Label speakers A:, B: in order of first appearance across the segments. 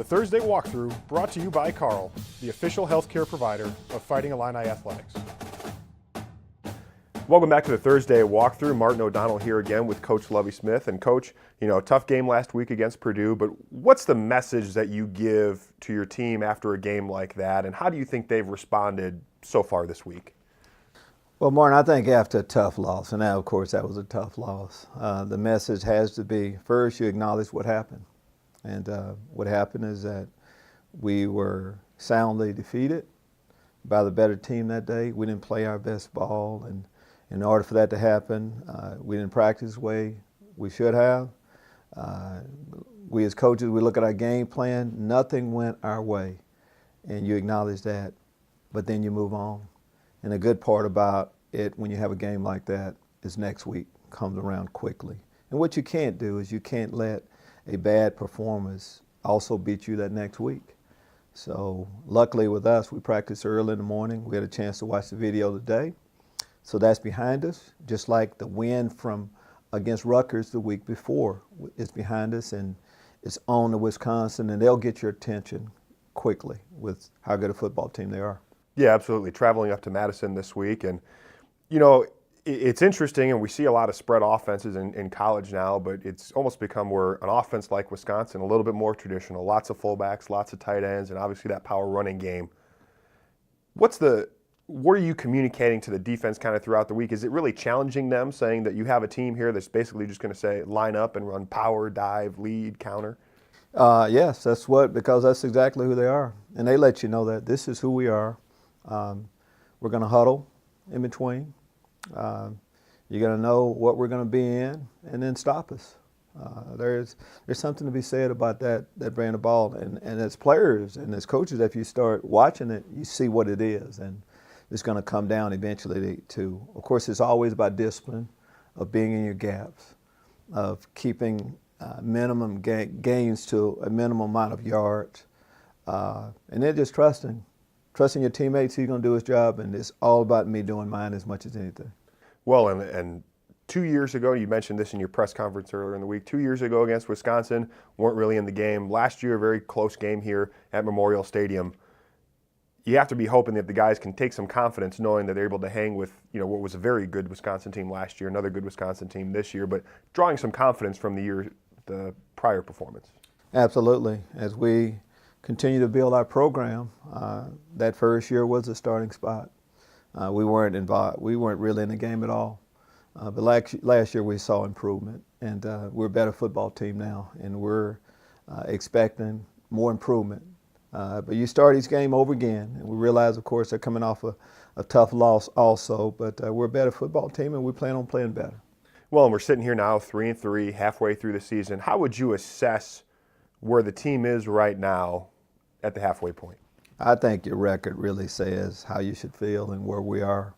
A: The Thursday Walkthrough brought to you by Carle, the official healthcare provider of Fighting Illini Athletics. Welcome back to the Thursday Walkthrough. Martin O'Donnell here again with Coach Lovie Smith. And Coach, tough game last week against Purdue, but what's the message that you give to your team after a game like that, and how do you think they've responded so far this week?
B: Well, Martin, I think after a tough loss, and now, of course, that was a tough loss, the message has to be, first, you acknowledge what happened. And what happened is that we were soundly defeated by the better team that day. We didn't play our best ball, and in order for that to happen, we didn't practice the way we should have. We as coaches, we look at our game plan, nothing went our way, and you acknowledge that, but then you move on. And the good part about it when you have a game like that is next week comes around quickly. And what you can't do is you can't let a bad performance also beat you that next week. So luckily with us, we practiced early in the morning. We had a chance to watch the video today. So that's behind us, just like the win from against Rutgers the week before is behind us, and it's on to Wisconsin, and they'll get your attention quickly with how good a football team they are.
A: Yeah, absolutely. Traveling up to Madison this week, and it's interesting, and we see a lot of spread offenses in college now, but it's almost become where an offense like Wisconsin, a little bit more traditional, lots of fullbacks, lots of tight ends, and obviously that power running game. What are you communicating to the defense kind of throughout the week? Is it really challenging them, saying that you have a team here that's basically just going to say line up and run power, dive, lead, counter?
B: Yes, because that's exactly who they are. And they let you know that this is who we are. We're going to huddle in between. You're going to know what we're going to be in and then stop us. There's something to be said about that brand of ball. And as players and as coaches, if you start watching it, you see what it is. And it's going to come down eventually to, of course, it's always about discipline, of being in your gaps, of keeping minimum gains to a minimum amount of yards, and then just trusting your teammates. He's going to do his job, and it's all about me doing mine as much as anything.
A: Well, and 2 years ago, you mentioned this in your press conference earlier in the week, 2 years ago against Wisconsin, weren't really in the game. Last year, a very close game here at Memorial Stadium. You have to be hoping that the guys can take some confidence knowing that they're able to hang with, what was a very good Wisconsin team last year, another good Wisconsin team this year, but drawing some confidence from the prior performance.
B: Absolutely. As we continue to build our program, that first year was a starting spot. We weren't involved. We weren't really in the game at all. But last year we saw improvement, and we're a better football team now, and we're expecting more improvement. But you start each game over again, and we realize, of course, they're coming off a tough loss also, but we're a better football team, and we plan on playing better.
A: Well, and we're sitting here now 3-3, halfway through the season. How would you assess where the team is right now at the halfway point?
B: I think your record really says how you should feel and where we are.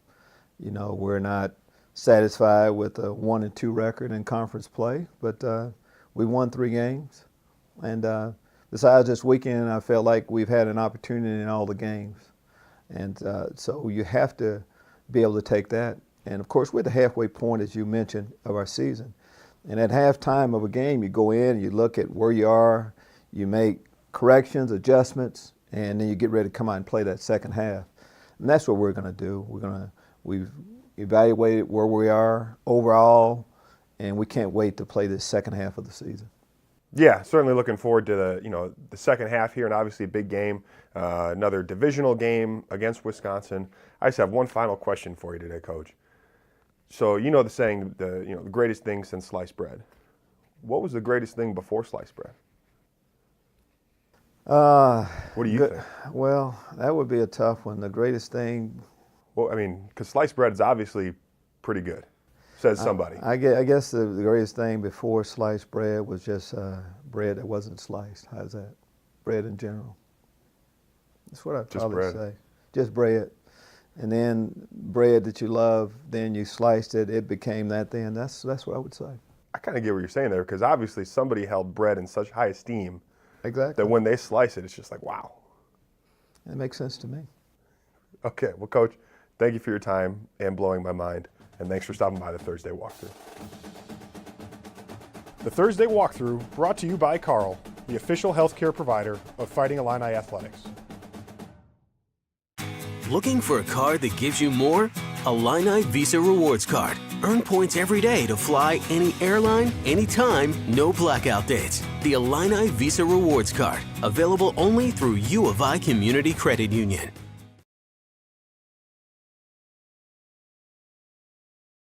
B: We're not satisfied with a 1-2 record in conference play, but we won 3 games. And besides this weekend, I felt like we've had an opportunity in all the games. And so you have to be able to take that. And, of course, we're at the halfway point, as you mentioned, of our season. And at halftime of a game, you go in, you look at where you are, you make corrections, adjustments, and then you get ready to come out and play that second half. And that's what we're going to do. We've evaluated where we are overall, and we can't wait to play this second half of the season.
A: Yeah, certainly looking forward to the second half here, and obviously a big game, another divisional game against Wisconsin. I just have one final question for you today, Coach. So the saying, the greatest thing since sliced bread. What was the greatest thing before sliced bread? What do you think?
B: Well, that would be a tough one. The greatest thing.
A: Well, because sliced bread is obviously pretty good, says somebody.
B: I guess the greatest thing before sliced bread was just bread that wasn't sliced. How's that? Bread in general. That's what I'd probably say. Just bread. And then bread that you love, then you sliced it, it became that then. That's what I would say.
A: I kind of get what you're saying there, because obviously somebody held bread in such high esteem.
B: Exactly.
A: That when they slice it, it's just like, wow.
B: That makes sense to me.
A: Okay, well, Coach, thank you for your time and blowing my mind, and thanks for stopping by the Thursday Walkthrough. The Thursday Walkthrough brought to you by Carle, the official healthcare provider of Fighting Illini Athletics.
C: Looking for a card that gives you more? Illini Visa Rewards Card. Earn points every day to fly any airline, anytime, no blackout dates. The Illini Visa Rewards Card. Available only through U of I Community Credit Union.